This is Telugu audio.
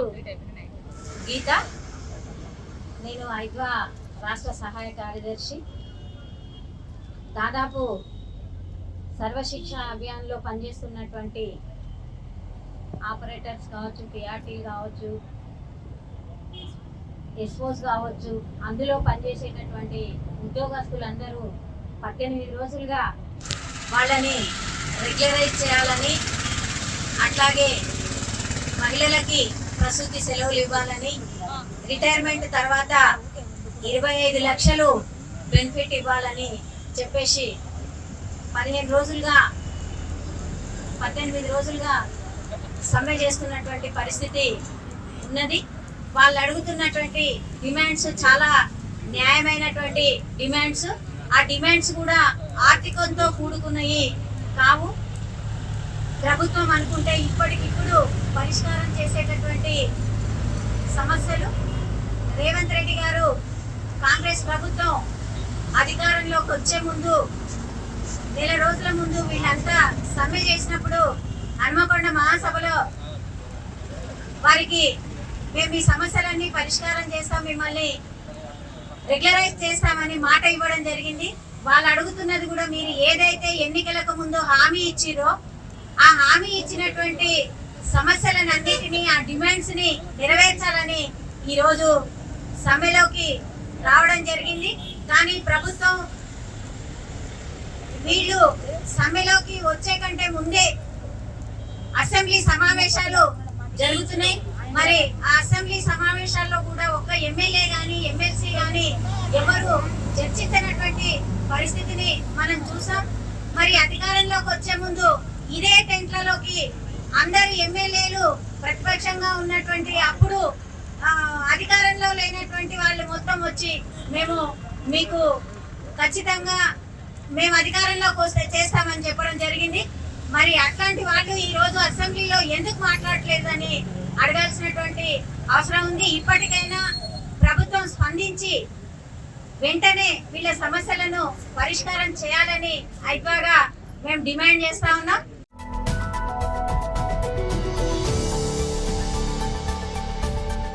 పేరు గీత. నేను ఐద్వా రాష్ట్ర సహాయ కార్యదర్శి. దాదాపు సర్వశిక్ష అభియాన్లో పనిచేస్తున్నటువంటి ఆపరేటర్స్ కావచ్చు, పిఆర్టీలు కావచ్చు, ఎస్ఓస్ కావచ్చు, అందులో పనిచేసేటటువంటి ఉద్యోగస్తులందరూ 18 రోజులుగా వాళ్ళని రెగ్యులరైజ్ చేయాలని, అట్లాగే మహిళలకి ప్రసూతి సెలవులు ఇవ్వాలని, రిటైర్మెంట్ తర్వాత 25 లక్షలు బెనిఫిట్ ఇవ్వాలని చెప్పేసి 18 రోజులుగా సమ్మె చేస్తున్నటువంటి పరిస్థితి ఉన్నది. వాళ్ళు అడుగుతున్నటువంటి డిమాండ్స్ చాలా న్యాయమైనటువంటి డిమాండ్స్. ఆ డిమాండ్స్ కూడా ఆర్థికంతో కూడుకున్నవి కావు. ప్రభుత్వం అనుకుంటే ఇప్పటికిప్పుడు పరిష్కారం చేసేటటువంటి సమస్యలు. రేవంత్ రెడ్డి గారు, కాంగ్రెస్ ప్రభుత్వం అధికారంలోకి వచ్చే ముందు నెల రోజుల ముందు వీళ్ళంతా సమ్మె చేసినప్పుడు హన్మకొండ మహాసభలో వారికి మేము ఈ సమస్యలన్నీ పరిష్కారం చేస్తాం, మిమ్మల్ని రెగ్యులరైజ్ చేస్తామని మాట ఇవ్వడం జరిగింది. వాళ్ళు అడుగుతున్నది కూడా మీరు ఏదైతే ఎన్నికలకు ముందు హామీ ఇచ్చిరో ఆ హామీ ఇచ్చినటువంటి సమస్యలన్నింటినీ, ఆ డిమాండ్స్ ని నెరవేర్చాలని ఈరోజు సమ్మెలోకి రావడం జరిగింది. కానీ ప్రభుత్వం వీళ్ళు సమ్మెలోకి వచ్చే కంటే ముందే అసెంబ్లీ సమావేశాలు జరుగుతున్నాయి. మరి ఆ అసెంబ్లీ సమావేశాల్లో కూడా ఒక్క ఎమ్మెల్యే గాని, ఎమ్మెల్సీ గాని ఎవరు చర్చించినటువంటి పరిస్థితిని మనం చూసాం. మరి అధికారంలోకి వచ్చే ముందు ఇదే టెంట్లలోకి అందరు ఎమ్మెల్యేలు ప్రతిపక్షంగా ఉన్నటువంటి అప్పుడు అధికారంలో లేనటువంటి వాళ్ళు మొత్తం వచ్చి మేము మీకు ఖచ్చితంగా మేము అధికారంలోకి వస్తే చేస్తామని చెప్పడం జరిగింది. మరి అట్లాంటి వాళ్ళు ఈ రోజు అసెంబ్లీలో ఎందుకు మాట్లాడలేదని అడగాల్సినటువంటి అవసరం ఉంది. ఇప్పటికైనా ప్రభుత్వం స్పందించి వెంటనే వీళ్ళ సమస్యలను పరిష్కారం చేయాలని ఐద్వాగా మేము డిమాండ్ చేస్తా ఉన్నాం.